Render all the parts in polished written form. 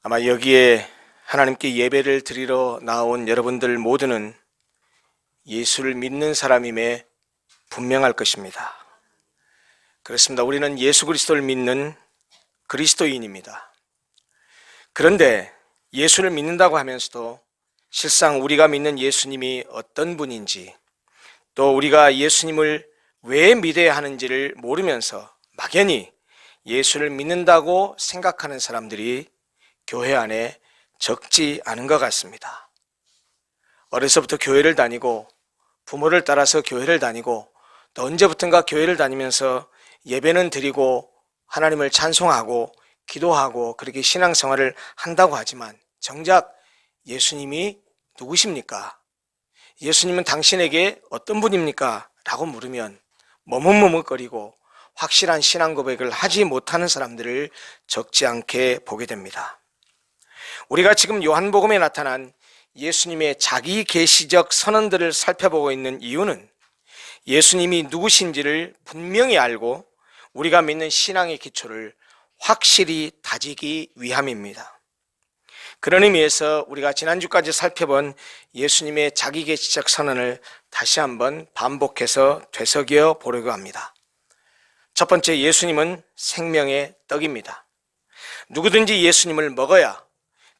아마 여기에 하나님께 예배를 드리러 나온 여러분들 모두는 예수를 믿는 사람임에 분명할 것입니다. 그렇습니다. 우리는 예수 그리스도를 믿는 그리스도인입니다. 그런데 예수를 믿는다고 하면서도 실상 우리가 믿는 예수님이 어떤 분인지, 또 우리가 예수님을 왜 믿어야 하는지를 모르면서 막연히 예수를 믿는다고 생각하는 사람들이 교회 안에 적지 않은 것 같습니다. 어려서부터 교회를 다니고 부모를 따라서 교회를 다니고 또 언제부턴가 교회를 다니면서 예배는 드리고 하나님을 찬송하고 기도하고 그렇게 신앙생활을 한다고 하지만 정작 예수님이 누구십니까? 예수님은 당신에게 어떤 분입니까? 라고 물으면 머뭇머뭇거리고 확실한 신앙 고백을 하지 못하는 사람들을 적지 않게 보게 됩니다. 우리가 지금 요한복음에 나타난 예수님의 자기 계시적 선언들을 살펴보고 있는 이유는 예수님이 누구신지를 분명히 알고 우리가 믿는 신앙의 기초를 확실히 다지기 위함입니다. 그런 의미에서 우리가 지난주까지 살펴본 예수님의 자기 계시적 선언을 다시 한번 반복해서 되새겨 보려고 합니다. 첫 번째, 예수님은 생명의 떡입니다. 누구든지 예수님을 먹어야,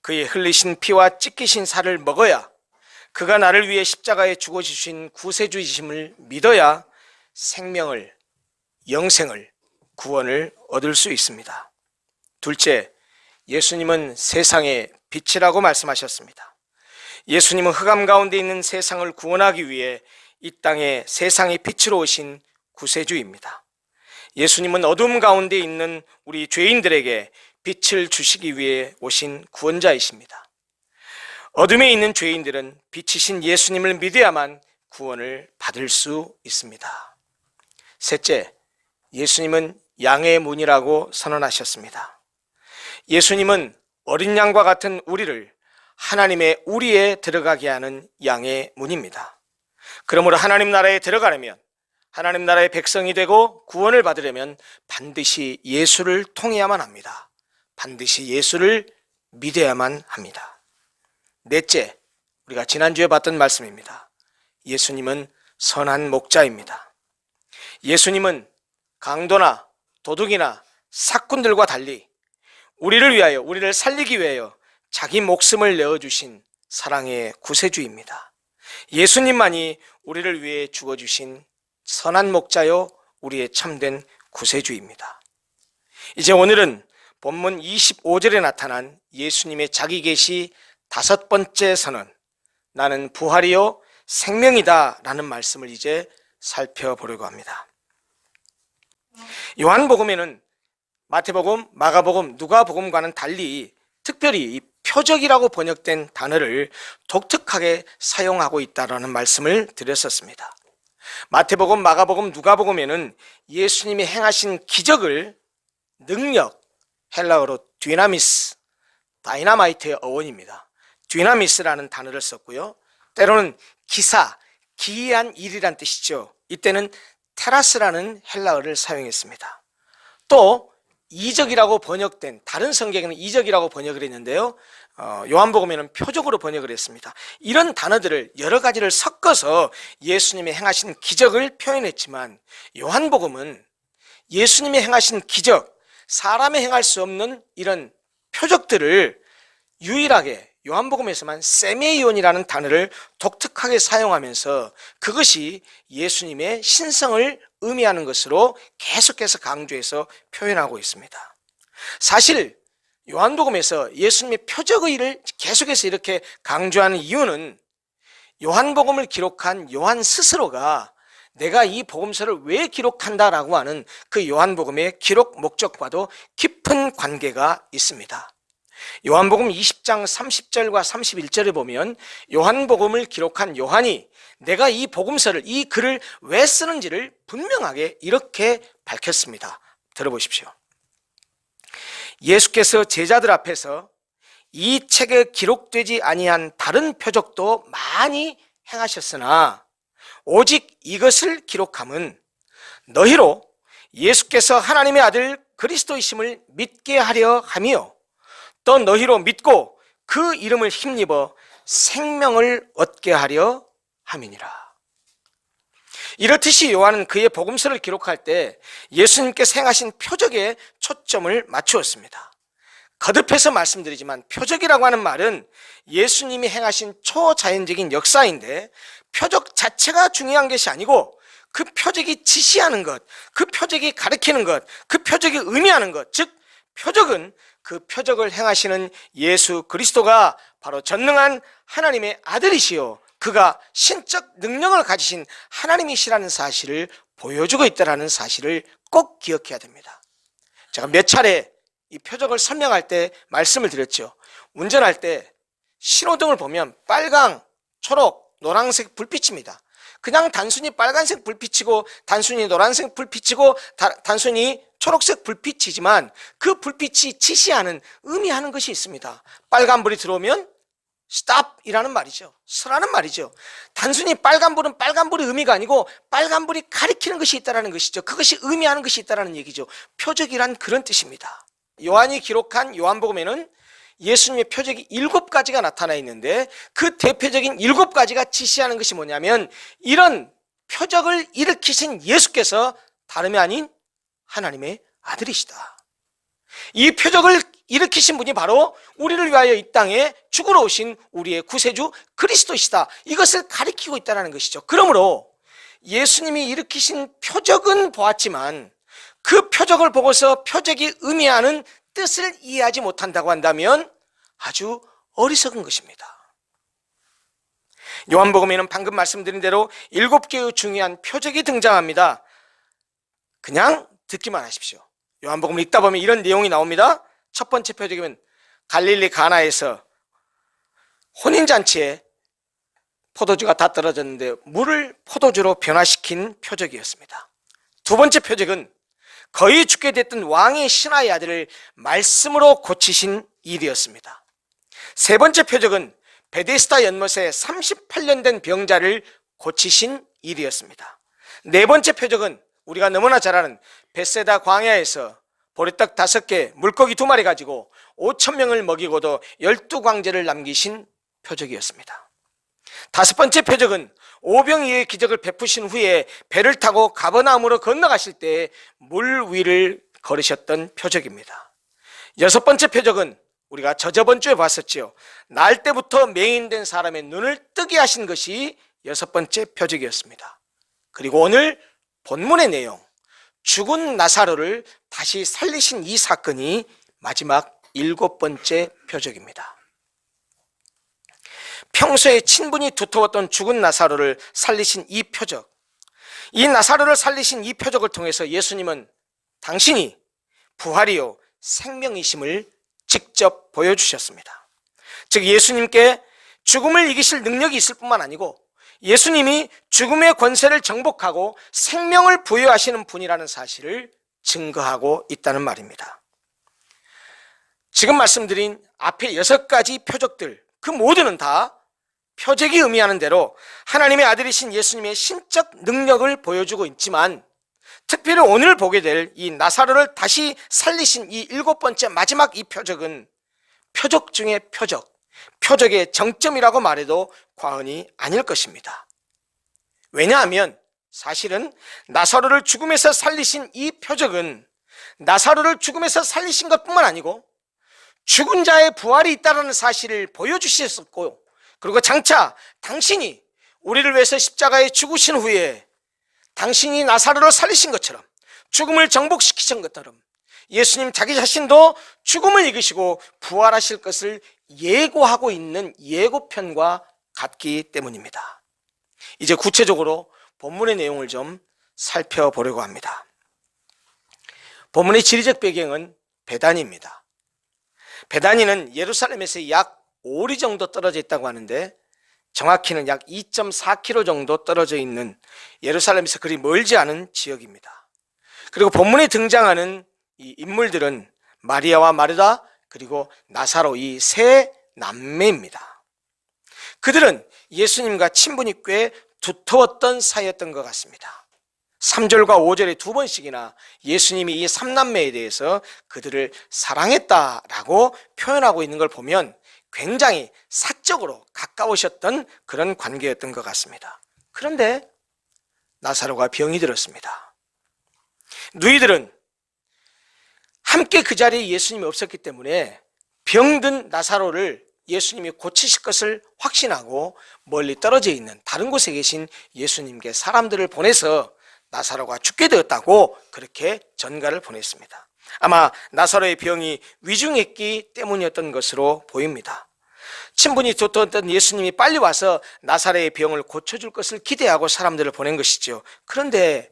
그의 흘리신 피와 찢기신 살을 먹어야, 그가 나를 위해 십자가에 죽어주신 구세주이심을 믿어야 생명을, 영생을, 구원을 얻을 수 있습니다. 둘째, 예수님은 세상의 빛이라고 말씀하셨습니다. 예수님은 흑암 가운데 있는 세상을 구원하기 위해 이 땅에 세상의 빛으로 오신 구세주입니다. 예수님은 어둠 가운데 있는 우리 죄인들에게 빛을 주시기 위해 오신 구원자이십니다. 어둠에 있는 죄인들은 빛이신 예수님을 믿어야만 구원을 받을 수 있습니다. 셋째, 예수님은 양의 문이라고 선언하셨습니다. 예수님은 어린 양과 같은 우리를 하나님의 우리에 들어가게 하는 양의 문입니다. 그러므로 하나님 나라에 들어가려면, 하나님 나라의 백성이 되고 구원을 받으려면 반드시 예수를 통해야만 합니다. 반드시 예수를 믿어야만 합니다. 넷째, 우리가 지난주에 봤던 말씀입니다. 예수님은 선한 목자입니다. 예수님은 강도나 도둑이나 사꾼들과 달리 우리를 위하여, 우리를 살리기 위하여 자기 목숨을 내어주신 사랑의 구세주입니다. 예수님만이 우리를 위해 죽어주신 선한 목자요 우리의 참된 구세주입니다. 이제 오늘은 본문 25절에 나타난 예수님의 자기 계시 다섯 번째 선언, 나는 부활이요 생명이다 라는 말씀을 이제 살펴보려고 합니다. 요한복음에는 마태복음, 마가복음, 누가복음과는 달리 특별히 이 표적이라고 번역된 단어를 독특하게 사용하고 있다는 말씀을 드렸었습니다. 마태복음, 마가복음, 누가복음에는 예수님이 행하신 기적을 능력, 헬라어로 디나미스, 다이나마이트의 어원입니다. 디나미스라는 단어를 썼고요. 때로는 기사, 기이한 일이란 뜻이죠. 이때는 테라스라는 헬라어를 사용했습니다. 또 이적이라고 번역된, 다른 성경에는 이적이라고 번역을 했는데요, 요한복음에는 표적으로 번역을 했습니다. 이런 단어들을 여러 가지를 섞어서 예수님이 행하신 기적을 표현했지만 요한복음은 예수님이 행하신 기적, 사람이 행할 수 없는 이런 표적들을 유일하게 요한복음에서만 세메이온이라는 단어를 독특하게 사용하면서 그것이 예수님의 신성을 의미하는 것으로 계속해서 강조해서 표현하고 있습니다. 사실 요한복음에서 예수님의 표적의를 계속해서 이렇게 강조하는 이유는 요한복음을 기록한 요한 스스로가 내가 이 복음서를 왜 기록한다라고 하는 그 요한복음의 기록 목적과도 깊은 관계가 있습니다. 요한복음 20장 30절과 31절에 보면 요한복음을 기록한 요한이 내가 이 복음서를, 이 글을 왜 쓰는지를 분명하게 이렇게 밝혔습니다. 들어보십시오. 예수께서 제자들 앞에서 이 책에 기록되지 아니한 다른 표적도 많이 행하셨으나 오직 이것을 기록함은 너희로 예수께서 하나님의 아들 그리스도이심을 믿게 하려 함이요 또 너희로 믿고 그 이름을 힘입어 생명을 얻게 하려 함이니라. 이렇듯이 요한은 그의 복음서를 기록할 때 예수님께서 행하신 표적에 초점을 맞추었습니다. 거듭해서 말씀드리지만 표적이라고 하는 말은 예수님이 행하신 초자연적인 역사인데 표적 자체가 중요한 것이 아니고 그 표적이 지시하는 것, 그 표적이 가리키는 것, 그 표적이 의미하는 것, 즉 표적은 그 표적을 행하시는 예수 그리스도가 바로 전능한 하나님의 아들이시요 그가 신적 능력을 가지신 하나님이시라는 사실을 보여주고 있다는 사실을 꼭 기억해야 됩니다. 제가 몇 차례 이 표적을 설명할 때 말씀을 드렸죠. 운전할 때 신호등을 보면 빨강, 초록, 노란색 불빛입니다. 그냥 단순히 빨간색 불빛이고 단순히 노란색 불빛이고 단순히 초록색 불빛이지만 그 불빛이 지시하는 의미하는 것이 있습니다. 빨간불이 들어오면 stop이라는 말이죠. 서라는 말이죠. 단순히 빨간불은 빨간불의 의미가 아니고 빨간불이 가리키는 것이 있다는 것이죠. 그것이 의미하는 것이 있다는 얘기죠. 표적이란 그런 뜻입니다. 요한이 기록한 요한복음에는 예수님의 표적이 7가지가 나타나 있는데 그 대표적인 7가지가 지시하는 것이 뭐냐면 이런 표적을 일으키신 예수께서 다름이 아닌 하나님의 아들이시다. 이 표적을 일으키신 분이 바로 우리를 위하여 이 땅에 죽으러 오신 우리의 구세주 그리스도시다. 이것을 가리키고 있다는 것이죠. 그러므로 예수님이 일으키신 표적은 보았지만 그 표적을 보고서 표적이 의미하는 뜻을 이해하지 못한다고 한다면 아주 어리석은 것입니다. 요한복음에는 방금 말씀드린 대로 7개의 중요한 표적이 등장합니다. 그냥 듣기만 하십시오. 요한복음을 읽다 보면 이런 내용이 나옵니다. 첫 번째 표적이면 갈릴리 가나에서 혼인잔치에 포도주가 다 떨어졌는데 물을 포도주로 변화시킨 표적이었습니다. 두 번째 표적은 거의 죽게 됐던 왕의 신하의 아들을 말씀으로 고치신 일이었습니다. 세 번째 표적은 베데스다 연못에 38년 된 병자를 고치신 일이었습니다. 네 번째 표적은 우리가 너무나 잘 아는 벳세다 광야에서 보리떡 5개, 물고기 2마리 가지고 5,000명을 먹이고도 12광제를 남기신 표적이었습니다. 다섯 번째 표적은 오병이의 기적을 베푸신 후에 배를 타고 가버나움으로 건너가실 때 물 위를 걸으셨던 표적입니다. 여섯 번째 표적은 우리가 저번 주에 봤었죠. 날 때부터 맹인된 사람의 눈을 뜨게 하신 것이 여섯 번째 표적이었습니다. 그리고 오늘 본문의 내용, 죽은 나사로를 다시 살리신 이 사건이 마지막 7번째 표적입니다. 평소에 친분이 두터웠던 죽은 나사로를 살리신 이 표적, 이 나사로를 살리신 이 표적을 통해서 예수님은 당신이 부활이요 생명이심을 직접 보여주셨습니다. 즉 예수님께 죽음을 이기실 능력이 있을 뿐만 아니고 예수님이 죽음의 권세를 정복하고 생명을 부여하시는 분이라는 사실을 증거하고 있다는 말입니다. 지금 말씀드린 앞에 6가지 표적들, 그 모두는 다 표적이 의미하는 대로 하나님의 아들이신 예수님의 신적 능력을 보여주고 있지만 특별히 오늘 보게 될 이 나사로를 다시 살리신 이 7번째 마지막 이 표적은 표적 중의 표적, 표적의 정점이라고 말해도 과언이 아닐 것입니다. 왜냐하면 사실은 나사로를 죽음에서 살리신 이 표적은 나사로를 죽음에서 살리신 것뿐만 아니고 죽은 자의 부활이 있다는 사실을 보여주셨었고, 그리고 장차 당신이 우리를 위해서 십자가에 죽으신 후에 당신이 나사로를 살리신 것처럼 죽음을 정복시키신 것처럼 예수님 자기 자신도 죽음을 이기시고 부활하실 것을 예고하고 있는 예고편과 같기 때문입니다. 이제 구체적으로 본문의 내용을 좀 살펴보려고 합니다. 본문의 지리적 배경은 베다니입니다. 베다니는 예루살렘에서 약 5리 정도 떨어져 있다고 하는데 정확히는 약 2.4km 정도 떨어져 있는 예루살렘에서 그리 멀지 않은 지역입니다. 그리고 본문에 등장하는 이 인물들은 마리아와 마르다 그리고 나사로 이 세 남매입니다. 그들은 예수님과 친분이 꽤 두터웠던 사이였던 것 같습니다. 3절과 5절에 두 번씩이나 예수님이 이 삼남매에 대해서 그들을 사랑했다라고 표현하고 있는 걸 보면 굉장히 사적으로 가까우셨던 그런 관계였던 것 같습니다. 그런데 나사로가 병이 들었습니다. 누이들은 함께 그 자리에 예수님이 없었기 때문에 병든 나사로를 예수님이 고치실 것을 확신하고 멀리 떨어져 있는 다른 곳에 계신 예수님께 사람들을 보내서 나사로가 죽게 되었다고 그렇게 전가를 보냈습니다. 아마 나사로의 병이 위중했기 때문이었던 것으로 보입니다. 친분이 두터웠던 예수님이 빨리 와서 나사로의 병을 고쳐줄 것을 기대하고 사람들을 보낸 것이죠. 그런데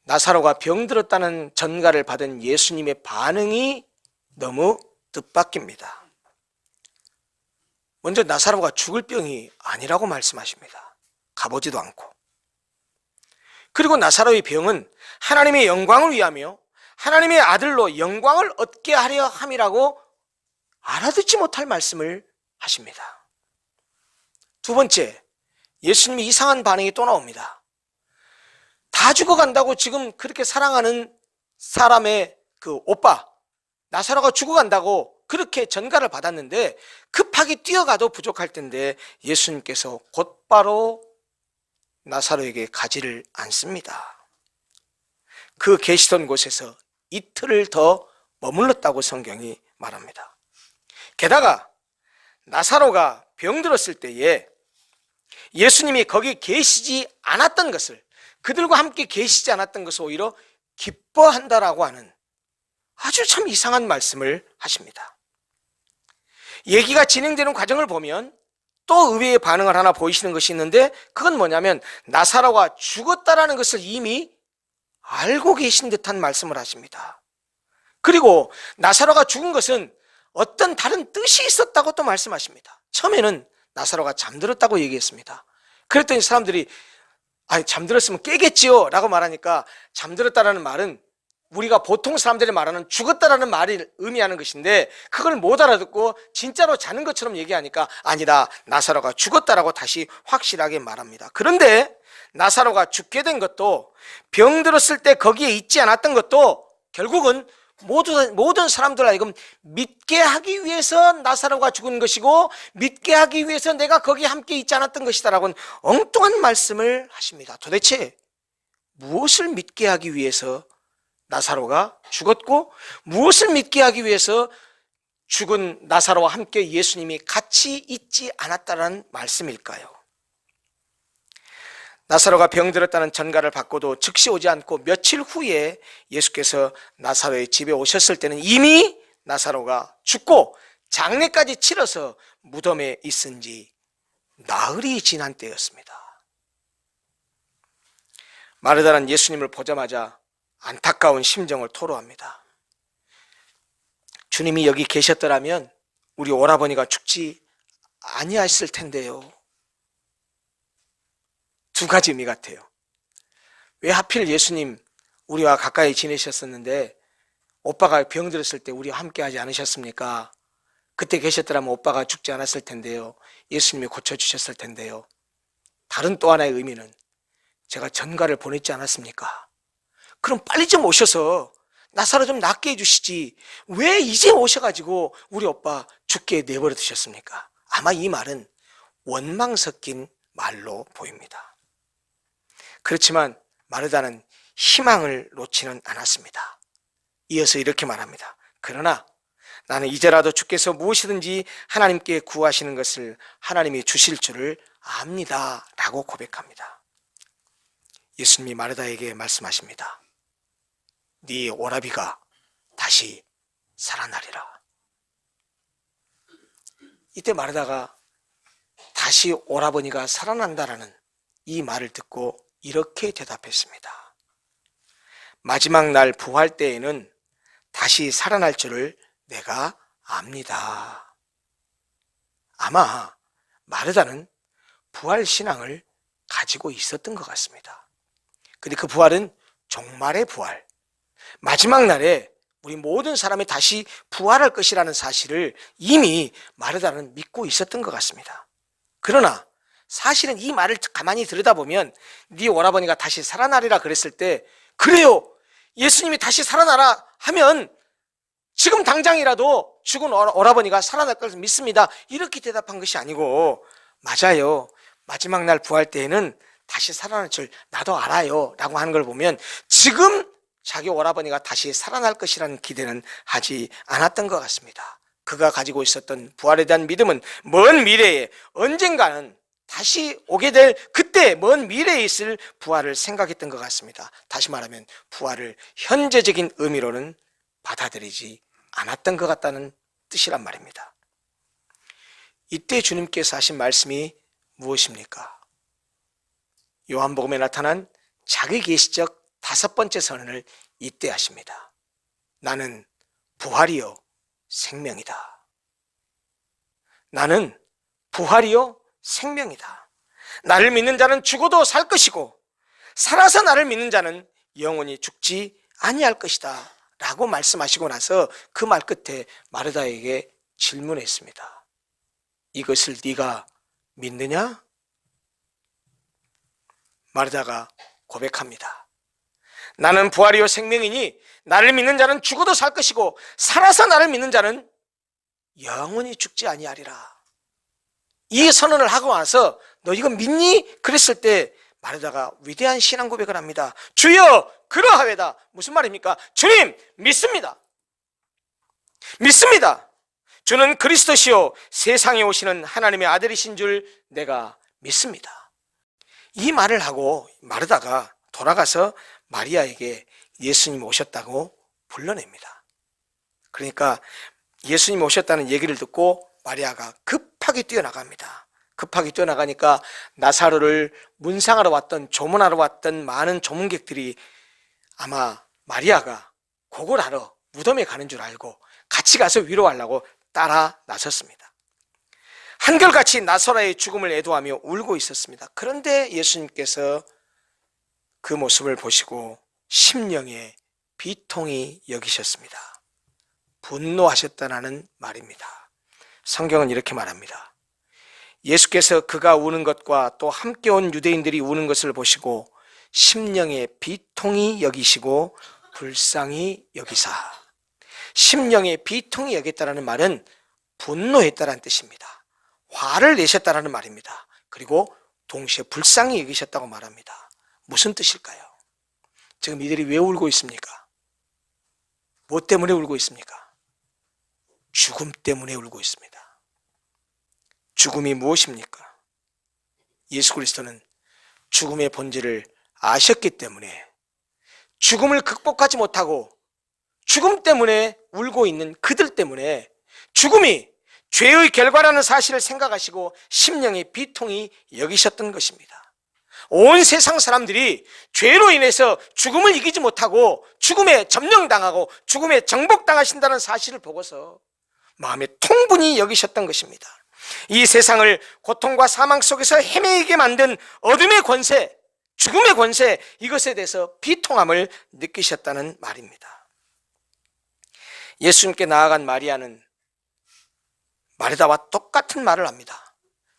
나사로가 병들었다는 전가를 받은 예수님의 반응이 너무 뜻밖입니다. 먼저 나사로가 죽을 병이 아니라고 말씀하십니다. 가보지도 않고. 그리고 나사로의 병은 하나님의 영광을 위하며 하나님의 아들로 영광을 얻게 하려 함이라고 알아듣지 못할 말씀을 하십니다. 두 번째, 예수님이 이상한 반응이 또 나옵니다. 다 죽어간다고 지금 그렇게 사랑하는 사람의 그 오빠 나사로가 죽어간다고 그렇게 전가를 받았는데 급하게 뛰어가도 부족할 텐데 예수님께서 곧바로 나사로에게 가지를 않습니다. 그 계시던 곳에서 이틀을 더 머물렀다고 성경이 말합니다. 게다가 나사로가 병들었을 때에 예수님이 거기 계시지 않았던 것을, 그들과 함께 계시지 않았던 것을 오히려 기뻐한다라고 하는 아주 참 이상한 말씀을 하십니다. 얘기가 진행되는 과정을 보면 또 의외의 반응을 하나 보이시는 것이 있는데, 그건 뭐냐면 나사로가 죽었다라는 것을 이미 알고 계신 듯한 말씀을 하십니다. 그리고 나사로가 죽은 것은 어떤 다른 뜻이 있었다고 또 말씀하십니다. 처음에는 나사로가 잠들었다고 얘기했습니다. 그랬더니 사람들이 잠들었으면 깨겠지요 라고 말하니까, 잠들었다라는 말은 우리가 보통 사람들이 말하는 죽었다라는 말을 의미하는 것인데 그걸 못 알아듣고 진짜로 자는 것처럼 얘기하니까 아니다, 나사로가 죽었다라고 다시 확실하게 말합니다. 그런데 나사로가 죽게 된 것도, 병들었을 때 거기에 있지 않았던 것도 결국은 모든 사람들 알고 믿게 하기 위해서 나사로가 죽은 것이고 믿게 하기 위해서 내가 거기에 함께 있지 않았던 것이다라고는 엉뚱한 말씀을 하십니다. 도대체 무엇을 믿게 하기 위해서 나사로가 죽었고 무엇을 믿게 하기 위해서 죽은 나사로와 함께 예수님이 같이 있지 않았다는 말씀일까요? 나사로가 병들었다는 전가를 받고도 즉시 오지 않고 며칠 후에 예수께서 나사로의 집에 오셨을 때는 이미 나사로가 죽고 장례까지 치러서 무덤에 있은 지 나흘이 지난 때였습니다. 마르다는 예수님을 보자마자 안타까운 심정을 토로합니다. 주님이 여기 계셨더라면 우리 오라버니가 죽지 아니했을 텐데요. 두 가지 의미 같아요. 왜 하필 예수님 우리와 가까이 지내셨었는데 오빠가 병들었을 때 우리와 함께 하지 않으셨습니까? 그때 계셨더라면 오빠가 죽지 않았을 텐데요. 예수님이 고쳐주셨을 텐데요. 다른 또 하나의 의미는 제가 전가를 보냈지 않았습니까? 그럼 빨리 좀 오셔서 나사로 좀 낫게 해주시지 왜 이제 오셔가지고 우리 오빠 죽게 내버려 두셨습니까? 아마 이 말은 원망 섞인 말로 보입니다. 그렇지만 마르다는 희망을 놓지는 않았습니다. 이어서 이렇게 말합니다. 그러나 나는 이제라도 주께서 무엇이든지 하나님께 구하시는 것을 하나님이 주실 줄을 압니다 라고 고백합니다. 예수님이 마르다에게 말씀하십니다. 네 오라비가 다시 살아나리라. 이때 마르다가 다시 오라버니가 살아난다라는 이 말을 듣고 이렇게 대답했습니다. 마지막 날 부활 때에는 다시 살아날 줄을 내가 압니다. 아마 마르다는 부활 신앙을 가지고 있었던 것 같습니다. 근데 그 부활은 종말의 부활, 마지막 날에 우리 모든 사람이 다시 부활할 것이라는 사실을 이미 마르다는 믿고 있었던 것 같습니다. 그러나 사실은 이 말을 가만히 들여다보면 네 오라버니가 다시 살아나리라 그랬을 때 그래요, 예수님이 다시 살아나라 하면 지금 당장이라도 죽은 오라버니가 살아날 것을 믿습니다, 이렇게 대답한 것이 아니고 맞아요, 마지막 날 부활 때에는 다시 살아날 줄 나도 알아요 라고 하는 걸 보면 지금 자기 오라버니가 다시 살아날 것이라는 기대는 하지 않았던 것 같습니다. 그가 가지고 있었던 부활에 대한 믿음은 먼 미래에 언젠가는 다시 오게 될 그때 먼 미래에 있을 부활을 생각했던 것 같습니다. 다시 말하면 부활을 현재적인 의미로는 받아들이지 않았던 것 같다는 뜻이란 말입니다. 이때 주님께서 하신 말씀이 무엇입니까? 요한복음에 나타난 자기 계시적 5번째 선언을 이때 하십니다. 나는 부활이요 생명이다. 나는 부활이요 생명이다. 나를 믿는 자는 죽어도 살 것이고 살아서 나를 믿는 자는 영원히 죽지 아니할 것이다 라고 말씀하시고 나서 그 말 끝에 마르다에게 질문했습니다. 이것을 네가 믿느냐? 마르다가 고백합니다. 나는 부활이요 생명이니 나를 믿는 자는 죽어도 살 것이고 살아서 나를 믿는 자는 영원히 죽지 아니하리라. 이 선언을 하고 와서 너 이거 믿니? 그랬을 때 마르다가 위대한 신앙 고백을 합니다. 주여 그러하외다. 무슨 말입니까? 주님 믿습니다. 믿습니다. 주는 그리스도시요 세상에 오시는 하나님의 아들이신 줄 내가 믿습니다. 이 말을 하고 마르다가 돌아가서 마리아에게 예수님 오셨다고 불러냅니다. 그러니까 예수님 오셨다는 얘기를 듣고 마리아가 급하게 뛰어나갑니다. 급하게 뛰어나가니까 나사로를 문상하러 왔던, 조문하러 왔던 많은 조문객들이 아마 마리아가 고골하러 무덤에 가는 줄 알고 같이 가서 위로하려고 따라 나섰습니다. 한결같이 나사로의 죽음을 애도하며 울고 있었습니다. 그런데 예수님께서 그 모습을 보시고 심령에 비통히 여기셨습니다. 분노하셨다는 말입니다. 성경은 이렇게 말합니다. 예수께서 그가 우는 것과 또 함께 온 유대인들이 우는 것을 보시고 심령에 비통히 여기시고 불쌍히 여기사. 심령에 비통히 여겼다는 말은 분노했다는 뜻입니다. 화를 내셨다는 말입니다. 그리고 동시에 불쌍히 여기셨다고 말합니다. 무슨 뜻일까요? 지금 이들이 왜 울고 있습니까? 뭐 때문에 울고 있습니까? 죽음 때문에 울고 있습니다. 죽음이 무엇입니까? 예수 그리스도는 죽음의 본질을 아셨기 때문에 죽음을 극복하지 못하고 죽음 때문에 울고 있는 그들 때문에 죽음이 죄의 결과라는 사실을 생각하시고 심령의 비통히 여기셨던 것입니다. 온 세상 사람들이 죄로 인해서 죽음을 이기지 못하고 죽음에 점령당하고 죽음에 정복당하신다는 사실을 보고서 마음에 통분히 여기셨던 것입니다. 이 세상을 고통과 사망 속에서 헤매이게 만든 어둠의 권세, 죽음의 권세, 이것에 대해서 비통함을 느끼셨다는 말입니다. 예수님께 나아간 마리아는 마르다와 똑같은 말을 합니다.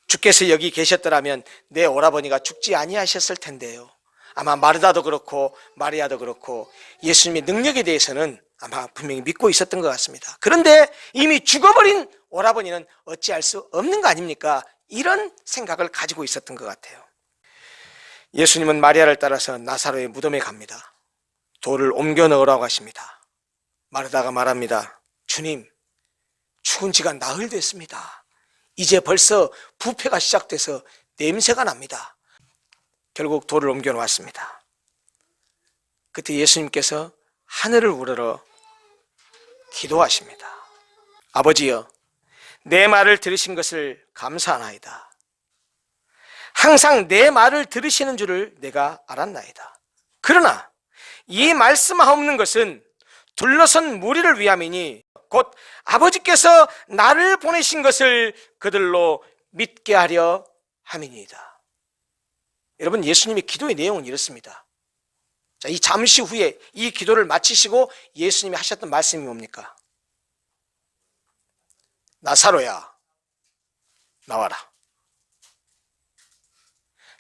주께서 여기 계셨더라면 내 오라버니가 죽지 아니하셨을 텐데요. 아마 마르다도 그렇고 마리아도 그렇고 예수님의 능력에 대해서는 아마 분명히 믿고 있었던 것 같습니다. 그런데 이미 죽어버린 오라버니는 어찌할 수 없는 거 아닙니까? 이런 생각을 가지고 있었던 것 같아요. 예수님은 마리아를 따라서 나사로의 무덤에 갑니다. 돌을 옮겨 넣으라고 하십니다. 마르다가 말합니다. 주님, 죽은 지가 나흘 됐습니다. 이제 벌써 부패가 시작돼서 냄새가 납니다. 결국 돌을 옮겨 놓았습니다. 그때 예수님께서 하늘을 우러러 기도하십니다. 아버지여, 내 말을 들으신 것을 감사하나이다. 항상 내 말을 들으시는 줄을 내가 알았나이다. 그러나 이 말씀하옵는 것은 둘러선 무리를 위함이니 곧 아버지께서 나를 보내신 것을 그들로 믿게 하려 함이니이다. 여러분, 예수님의 기도의 내용은 이렇습니다. 자, 이 잠시 후에 이 기도를 마치시고 예수님이 하셨던 말씀이 뭡니까? 나사로야, 나와라.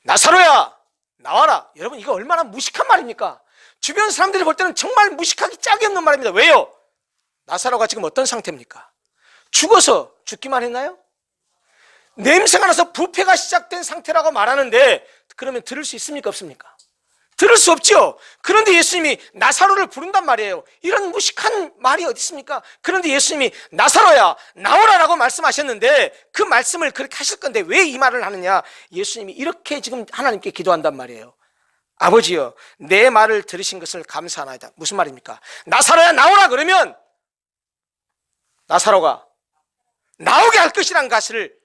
나사로야 나와라. 여러분, 이거 얼마나 무식한 말입니까? 주변 사람들이 볼 때는 정말 무식하기 짝이 없는 말입니다. 왜요? 나사로가 지금 어떤 상태입니까? 죽어서 죽기만 했나요? 냄새가 나서 부패가 시작된 상태라고 말하는데, 그러면 들을 수 있습니까? 없습니까? 들을 수 없죠. 그런데 예수님이 나사로를 부른단 말이에요. 이런 무식한 말이 어디 있습니까? 그런데 예수님이 나사로야 나오라라고 말씀하셨는데, 그 말씀을 그렇게 하실 건데 왜 이 말을 하느냐? 예수님이 이렇게 지금 하나님께 기도한단 말이에요. 아버지여, 내 말을 들으신 것을 감사하나이다. 무슨 말입니까? 나사로야 나오라 그러면 나사로가 나오게 할 것이란 것을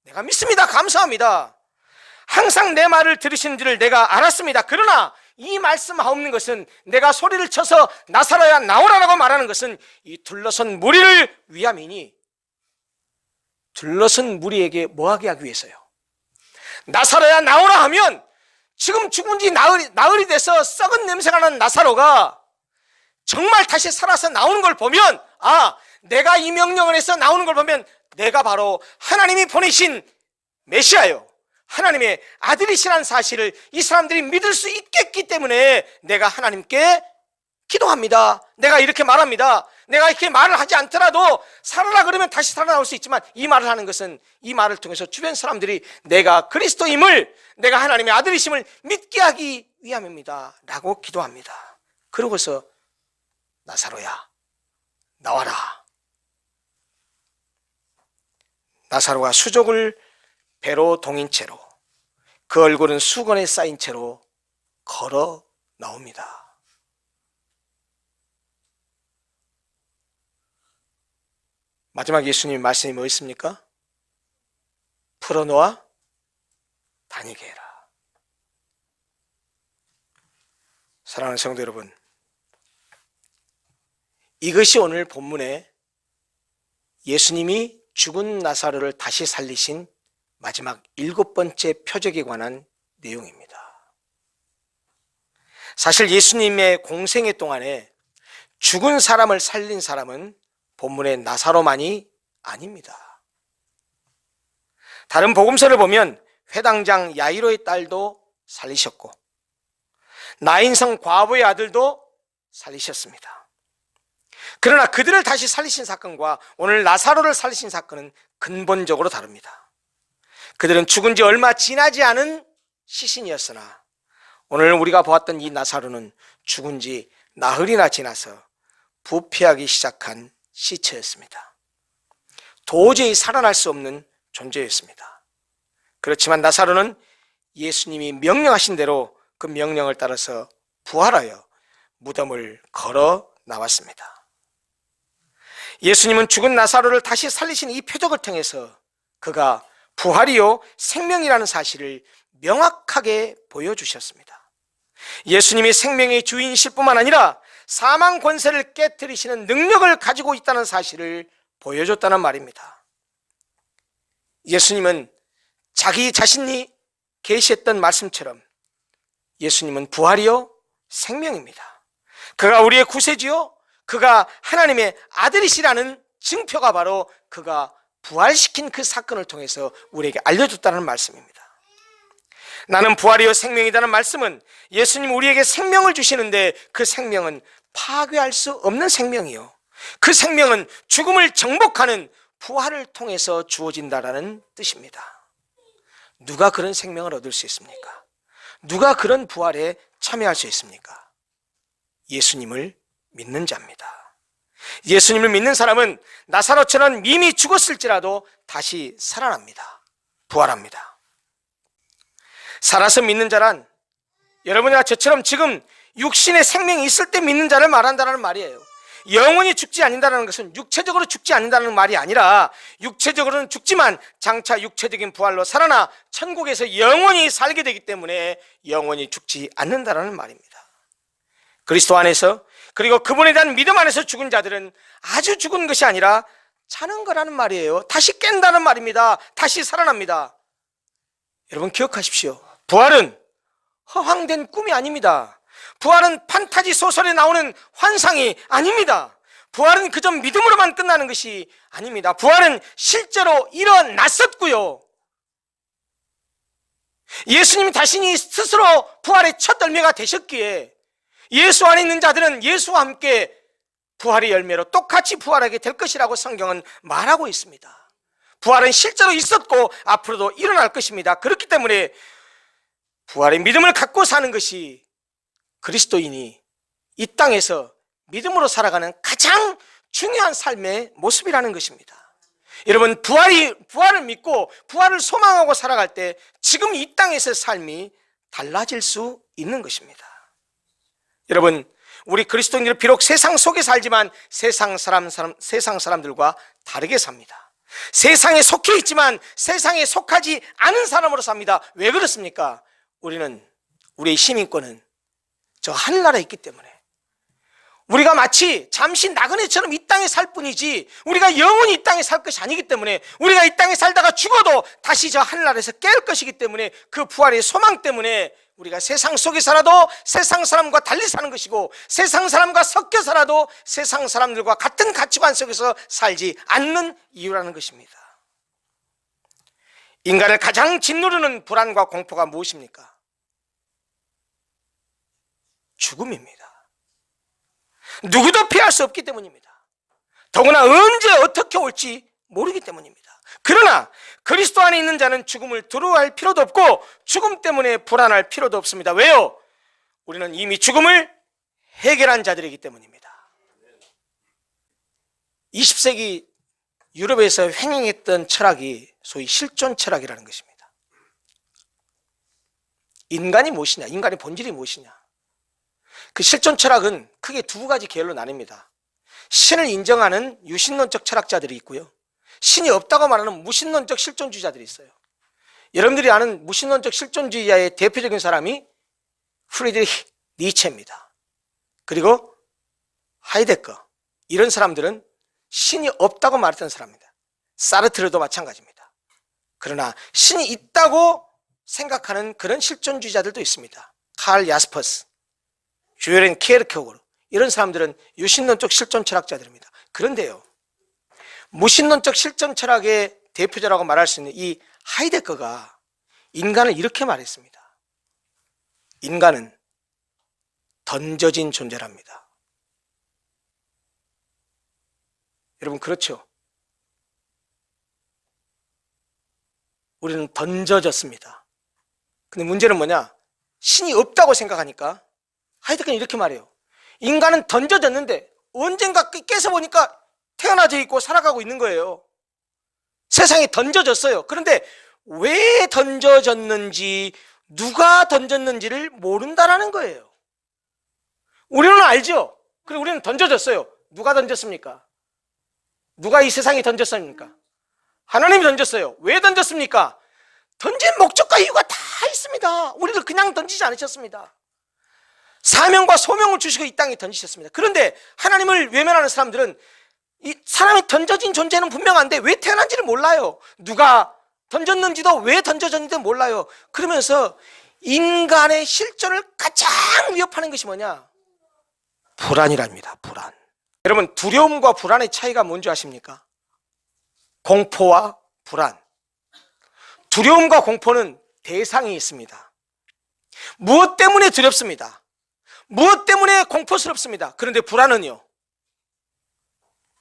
내가 믿습니다. 감사합니다. 항상 내 말을 들으시는 줄을 내가 알았습니다. 그러나 이 말씀하옵는 것은, 내가 소리를 쳐서 나사로야 나오라라고 말하는 것은 이 둘러선 무리를 위함이니, 둘러선 무리에게 뭐하게 하기 위해서요? 나사로야 나오라 하면 지금 죽은 지 나흘이 돼서 썩은 냄새가 나는 나사로가 정말 다시 살아서 나오는 걸 보면, 아, 내가 이 명령을 해서 나오는 걸 보면 내가 바로 하나님이 보내신 메시아요, 하나님의 아들이시라는 사실을 이 사람들이 믿을 수 있겠기 때문에 내가 하나님께 기도합니다. 내가 이렇게 말합니다. 내가 이렇게 말을 하지 않더라도 살아라 그러면 다시 살아나올 수 있지만, 이 말을 하는 것은 이 말을 통해서 주변 사람들이 내가 그리스도임을, 내가 하나님의 아들이심을 믿게 하기 위함입니다 라고 기도합니다. 그러고서 나사로야 나와라. 나사로가 수족을 배로 동인 채로, 그 얼굴은 수건에 쌓인 채로 걸어 나옵니다. 마지막 예수님의 말씀이 뭐 있습니까? 풀어놓아 다니게 해라. 사랑하는 성도 여러분, 이것이 오늘 본문에 예수님이 죽은 나사로를 다시 살리신 마지막 7번째 표적에 관한 내용입니다. 사실 예수님의 공생애 동안에 죽은 사람을 살린 사람은 본문의 나사로만이 아닙니다. 다른 복음서를 보면 회당장 야이로의 딸도 살리셨고, 나인성 과부의 아들도 살리셨습니다. 그러나 그들을 다시 살리신 사건과 오늘 나사로를 살리신 사건은 근본적으로 다릅니다. 그들은 죽은 지 얼마 지나지 않은 시신이었으나, 오늘 우리가 보았던 이 나사로는 죽은 지 나흘이나 지나서 부패하기 시작한 시체였습니다. 도저히 살아날 수 없는 존재였습니다. 그렇지만 나사로는 예수님이 명령하신 대로 그 명령을 따라서 부활하여 무덤을 걸어 나왔습니다. 예수님은 죽은 나사로를 다시 살리신 이 표적을 통해서 그가 부활이요 생명이라는 사실을 명확하게 보여주셨습니다. 예수님이 생명의 주인이실 뿐만 아니라 사망 권세를 깨뜨리시는 능력을 가지고 있다는 사실을 보여줬다는 말입니다. 예수님은 자기 자신이 계시했던 말씀처럼 예수님은 부활이요 생명입니다. 그가 우리의 구세주요, 그가 하나님의 아들이시라는 증표가 바로 그가 부활시킨 그 사건을 통해서 우리에게 알려줬다는 말씀입니다. 나는 부활이요 생명이라는 말씀은 예수님 우리에게 생명을 주시는데, 그 생명은 파괴할 수 없는 생명이요, 그 생명은 죽음을 정복하는 부활을 통해서 주어진다라는 뜻입니다. 누가 그런 생명을 얻을 수 있습니까? 누가 그런 부활에 참여할 수 있습니까? 예수님을 믿는 자입니다. 예수님을 믿는 사람은 나사로처럼 이미 죽었을지라도 다시 살아납니다. 부활합니다. 살아서 믿는 자란, 여러분이나 저처럼 지금 육신의 생명이 있을 때 믿는 자를 말한다는 말이에요. 영원히 죽지 않는다는 것은 육체적으로 죽지 않는다는 말이 아니라, 육체적으로는 죽지만 장차 육체적인 부활로 살아나 천국에서 영원히 살게 되기 때문에 영원히 죽지 않는다는 말입니다. 그리스도 안에서, 그리고 그분에 대한 믿음 안에서 죽은 자들은 아주 죽은 것이 아니라 자는 거라는 말이에요. 다시 깬다는 말입니다. 다시 살아납니다. 여러분 기억하십시오. 부활은 허황된 꿈이 아닙니다. 부활은 판타지 소설에 나오는 환상이 아닙니다. 부활은 그저 믿음으로만 끝나는 것이 아닙니다. 부활은 실제로 일어났었고요, 예수님이 자신이 스스로 부활의 첫 열매가 되셨기에 예수 안에 있는 자들은 예수와 함께 부활의 열매로 똑같이 부활하게 될 것이라고 성경은 말하고 있습니다. 부활은 실제로 있었고 앞으로도 일어날 것입니다. 그렇기 때문에 부활의 믿음을 갖고 사는 것이 그리스도인이 이 땅에서 믿음으로 살아가는 가장 중요한 삶의 모습이라는 것입니다. 여러분, 부활을 믿고 부활을 소망하고 살아갈 때 지금 이 땅에서의 삶이 달라질 수 있는 것입니다. 여러분, 우리 그리스도인들 비록 세상 속에 살지만 세상 사람들과 다르게 삽니다. 세상에 속해 있지만 세상에 속하지 않은 사람으로 삽니다. 왜 그렇습니까? 우리의 시민권은 저 하늘나라에 있기 때문에 우리가 마치 잠시 나그네처럼 이 땅에 살 뿐이지 우리가 영원히 이 땅에 살 것이 아니기 때문에 우리가 이 땅에 살다가 죽어도 다시 저 하늘나라에서 깨울 것이기 때문에 그 부활의 소망 때문에 우리가 세상 속에 살아도 세상 사람과 달리 사는 것이고 세상 사람과 섞여 살아도 세상 사람들과 같은 가치관 속에서 살지 않는 이유라는 것입니다. 인간을 가장 짓누르는 불안과 공포가 무엇입니까? 죽음입니다. 누구도 피할 수 없기 때문입니다. 더구나 언제 어떻게 올지 모르기 때문입니다. 그러나 그리스도 안에 있는 자는 죽음을 두려워할 필요도 없고 죽음 때문에 불안할 필요도 없습니다. 왜요? 우리는 이미 죽음을 해결한 자들이기 때문입니다. 20세기 유럽에서 횡행했던 철학이 소위 실존 철학이라는 것입니다. 인간이 무엇이냐? 인간의 본질이 무엇이냐? 그 실존 철학은 크게 두 가지 계열로 나뉩니다. 신을 인정하는 유신론적 철학자들이 있고요, 신이 없다고 말하는 무신론적 실존주의자들이 있어요. 여러분들이 아는 무신론적 실존주의자의 대표적인 사람이 프리드리히 니체입니다. 그리고 하이데거, 이런 사람들은 신이 없다고 말했던 사람입니다. 사르트르도 마찬가지입니다. 그러나 신이 있다고 생각하는 그런 실존주의자들도 있습니다. 칼 야스퍼스, 주엘렌 키에르케고르, 이런 사람들은 유신론적 실존 철학자들입니다. 그런데요, 무신론적 실존 철학의 대표자라고 말할 수 있는 이 하이데거가 인간을 이렇게 말했습니다. 인간은 던져진 존재랍니다. 여러분, 그렇죠? 우리는 던져졌습니다. 근데 문제는 뭐냐? 신이 없다고 생각하니까 하이데거는 이렇게 말해요. 인간은 던져졌는데 언젠가 깨서 보니까 태어나져 있고 살아가고 있는 거예요. 세상에 던져졌어요. 그런데 왜 던져졌는지, 누가 던졌는지를 모른다라는 거예요. 우리는 알죠? 그리고 우리는 던져졌어요. 누가 던졌습니까? 누가 이 세상에 던졌습니까? 하나님이 던졌어요. 왜 던졌습니까? 던진 목적과 이유가 다 있습니다. 우리를 그냥 던지지 않으셨습니다. 사명과 소명을 주시고 이 땅에 던지셨습니다. 그런데 하나님을 외면하는 사람들은 이 사람이 던져진 존재는 분명한데 왜 태어난지를 몰라요. 누가 던졌는지도 왜 던져졌는지도 몰라요. 그러면서 인간의 실존을 가장 위협하는 것이 뭐냐? 불안이랍니다. 불안. 여러분, 두려움과 불안의 차이가 뭔지 아십니까? 공포와 불안. 두려움과 공포는 대상이 있습니다. 무엇 때문에 두렵습니다. 무엇 때문에 공포스럽습니다. 그런데 불안은요,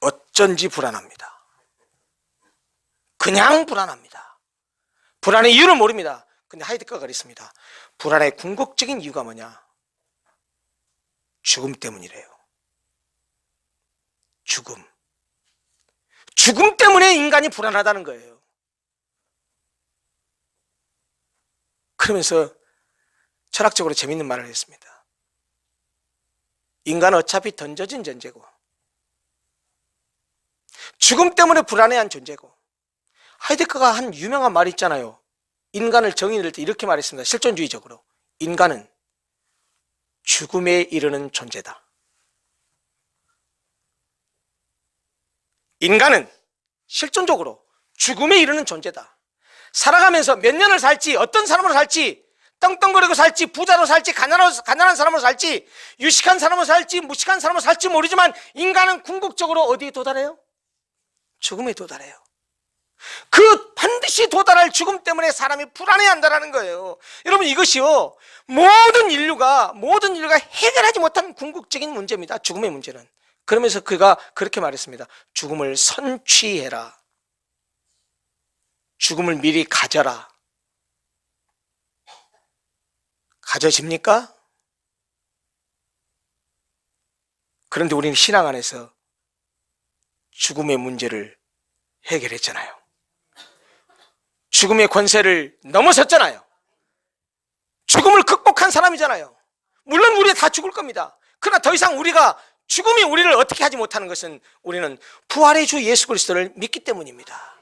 어쩐지 불안합니다. 그냥 불안합니다. 불안의 이유를 모릅니다. 근데 하이데거가 그랬습니다. 불안의 궁극적인 이유가 뭐냐? 죽음 때문이래요. 죽음 때문에 인간이 불안하다는 거예요. 그러면서 철학적으로 재밌는 말을 했습니다. 인간은 어차피 던져진 존재고 죽음 때문에 불안해한 존재고, 하이데거가 한 유명한 말이 있잖아요. 인간을 정의할 때 이렇게 말했습니다. 실존주의적으로. 인간은 죽음에 이르는 존재다. 인간은 실존적으로 죽음에 이르는 존재다. 살아가면서 몇 년을 살지, 어떤 사람으로 살지, 떵떵거리고 살지, 부자로 살지, 가난한 사람으로 살지, 유식한 사람으로 살지, 무식한 사람으로 살지 모르지만 인간은 궁극적으로 어디에 도달해요? 죽음에 도달해요. 반드시 반드시 도달할 죽음 때문에 사람이 불안해한다는 거예요. 여러분, 이것이요, 모든 인류가 해결하지 못한 궁극적인 문제입니다. 죽음의 문제는. 그러면서 그가 그렇게 말했습니다. 죽음을 선취해라. 죽음을 미리 가져라. 가져집니까? 그런데 우리는 신앙 안에서 죽음의 문제를 해결했잖아요. 죽음의 권세를 넘어섰잖아요. 죽음을 극복한 사람이잖아요. 물론 우리 다 죽을 겁니다. 그러나 더 이상 죽음이 우리를 어떻게 하지 못하는 것은 우리는 부활의 주 예수 그리스도를 믿기 때문입니다.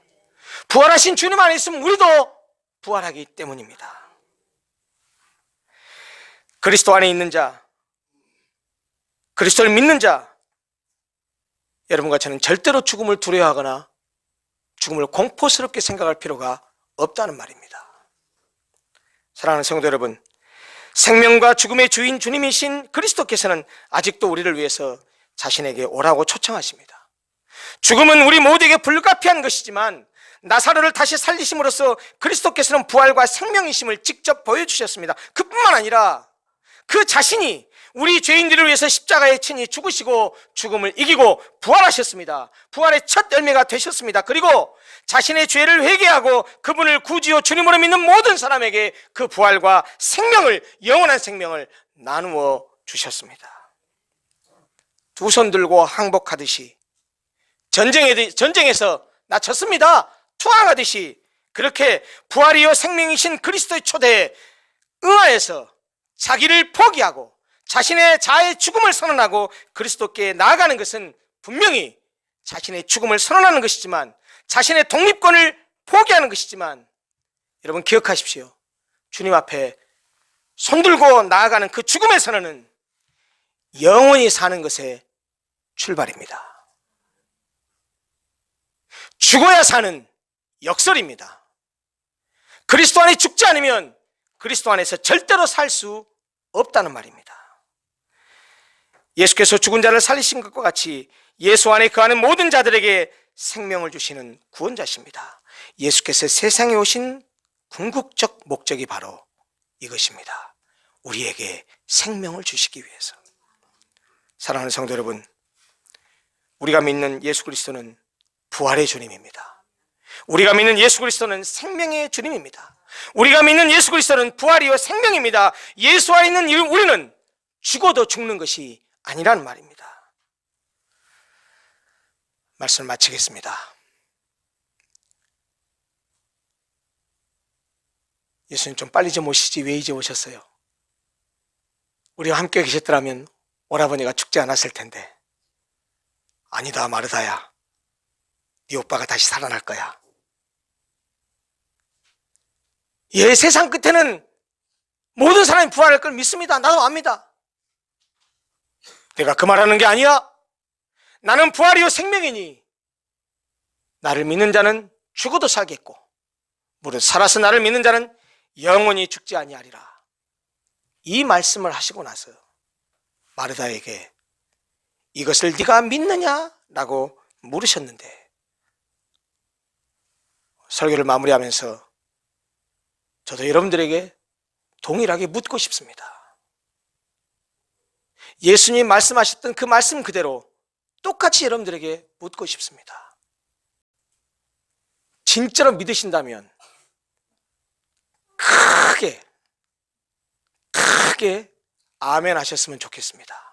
부활하신 주님 안에 있으면 우리도 부활하기 때문입니다. 그리스도 안에 있는 자, 그리스도를 믿는 자, 여러분과 저는 절대로 죽음을 두려워하거나 죽음을 공포스럽게 생각할 필요가 없다는 말입니다. 사랑하는 성도 여러분, 생명과 죽음의 주인 주님이신 그리스도께서는 아직도 우리를 위해서 자신에게 오라고 초청하십니다. 죽음은 우리 모두에게 불가피한 것이지만 나사로를 다시 살리심으로써 그리스도께서는 부활과 생명이심을 직접 보여주셨습니다. 그뿐만 아니라 그 자신이 우리 죄인들을 위해서 십자가에 친히 죽으시고 죽음을 이기고 부활하셨습니다. 부활의 첫 열매가 되셨습니다. 그리고 자신의 죄를 회개하고 그분을 구주요 주님으로 믿는 모든 사람에게 그 부활과 생명을, 영원한 생명을 나누어 주셨습니다. 두 손 들고 항복하듯이, 전쟁에서 나 졌습니다 투항하듯이, 그렇게 부활이요 생명이신 그리스도의 초대에 응하여서 자기를 포기하고 자신의 자아의 죽음을 선언하고 그리스도께 나아가는 것은 분명히 자신의 죽음을 선언하는 것이지만, 자신의 독립권을 포기하는 것이지만, 여러분 기억하십시오. 주님 앞에 손들고 나아가는 그 죽음의 선언은 영원히 사는 것의 출발입니다. 죽어야 사는 역설입니다. 그리스도 안에 죽지 않으면 그리스도 안에서 절대로 살 수 없다는 말입니다. 예수께서 죽은 자를 살리신 것과 같이 예수 안에 거하는 모든 자들에게 생명을 주시는 구원자십니다. 예수께서 세상에 오신 궁극적 목적이 바로 이것입니다. 우리에게 생명을 주시기 위해서. 사랑하는 성도 여러분, 우리가 믿는 예수 그리스도는 부활의 주님입니다. 우리가 믿는 예수 그리스도는 생명의 주님입니다. 우리가 믿는 예수 그리스도는 부활이요 생명입니다. 예수 안에 있는 우리는 죽어도 죽는 것이 아니라는 말입니다. 말씀을 마치겠습니다. 예수님 좀 빨리 좀 오시지 왜 이제 오셨어요? 우리와 함께 계셨더라면 오라버니가 죽지 않았을 텐데. 아니다 마르다야, 네 오빠가 다시 살아날 거야. 예, 세상 끝에는 모든 사람이 부활할 걸 믿습니다. 나도 압니다. 내가 그 말하는 게 아니야. 나는 부활이요 생명이니 나를 믿는 자는 죽어도 살겠고 무릇 살아서 나를 믿는 자는 영원히 죽지 아니하리라. 이 말씀을 하시고 나서 마르다에게 이것을 네가 믿느냐? 라고 물으셨는데, 설교를 마무리하면서 저도 여러분들에게 동일하게 묻고 싶습니다. 예수님 말씀하셨던 그 말씀 그대로 똑같이 여러분들에게 묻고 싶습니다. 진짜로 믿으신다면 크게 아멘 하셨으면 좋겠습니다.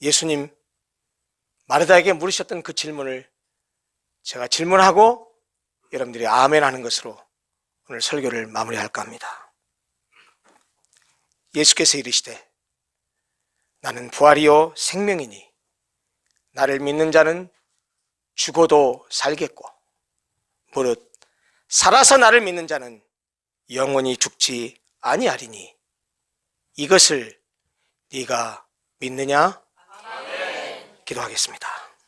예수님 마르다에게 물으셨던 그 질문을 제가 질문하고 여러분들이 아멘 하는 것으로 오늘 설교를 마무리할까 합니다. 예수께서 이르시되 나는 부활이요 생명이니 나를 믿는 자는 죽어도 살겠고 무릇 살아서 나를 믿는 자는 영원히 죽지 아니하리니 이것을 네가 믿느냐? 아멘. 기도하겠습니다.